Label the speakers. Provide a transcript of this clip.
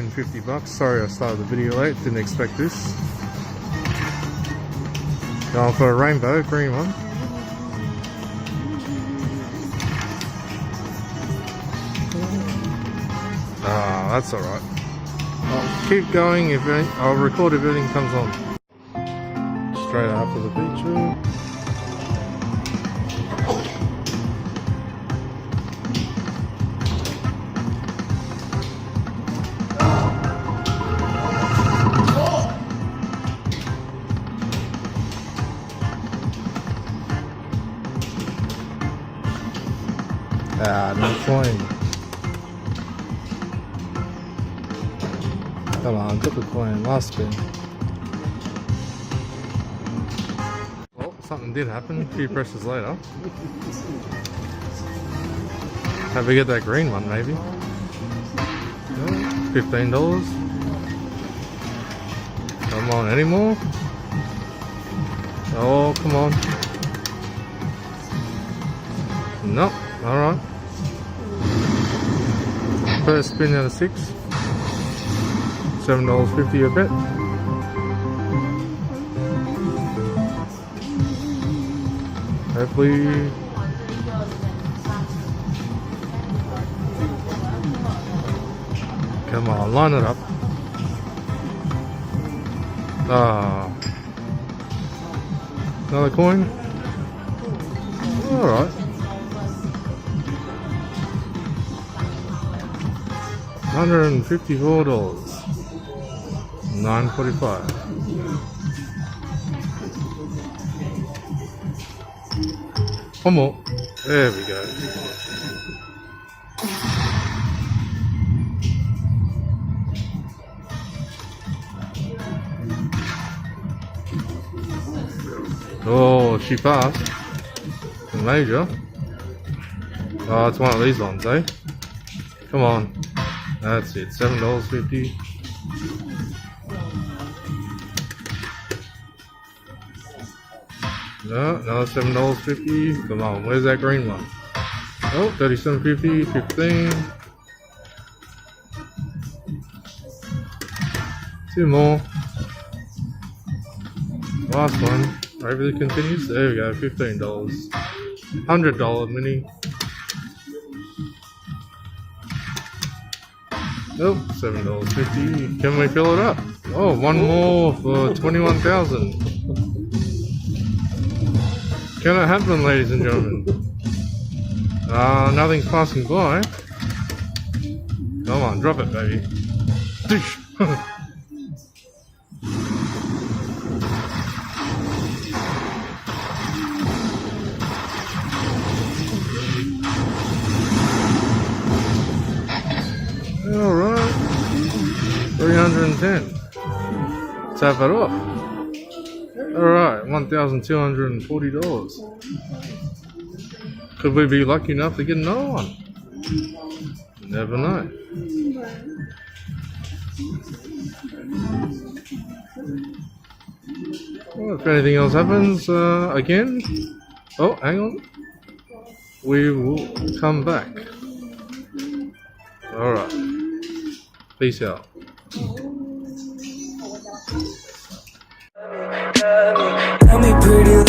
Speaker 1: in 50 bucks. Sorry I started the video late, didn't expect this. Going for a rainbow, green one. Ah, that's alright. I'll keep going if I'll record if anything comes on. Straight after the feature. Ah, no coin. Come on, got the coin. Last spin. Well, something did happen. A few presses later. Have we get that green one, maybe? $15. Come on, any more? Oh, come on. Nope. Alright. First spin out of 6. $7.50 a bet. Hopefully. Come on, line it up. Ah. Another coin. Alright. $154. $9.45. One more. There we go. Oh, she passed. The major. Oh, it's one of these ones, eh? Come on. That's it. $7.50. No, another $7.50. Come on, where's that green one? Oh, $37.50, 15. Two more. Last one. Hopefully it continues. There we go, $15. $100 mini. Oh, $7.50. Can we fill it up? Oh, one more for 21,000. Can it happen, ladies and gentlemen? Nothing's passing by. Come on, drop it, baby. Alright. 310. Tap it off. Alright, $1,240. Could we be lucky enough to get another one? Never know. Well, if anything else happens, again. Oh, hang on. We will come back. Alright. Peace out.
Speaker 2: Tell me pretty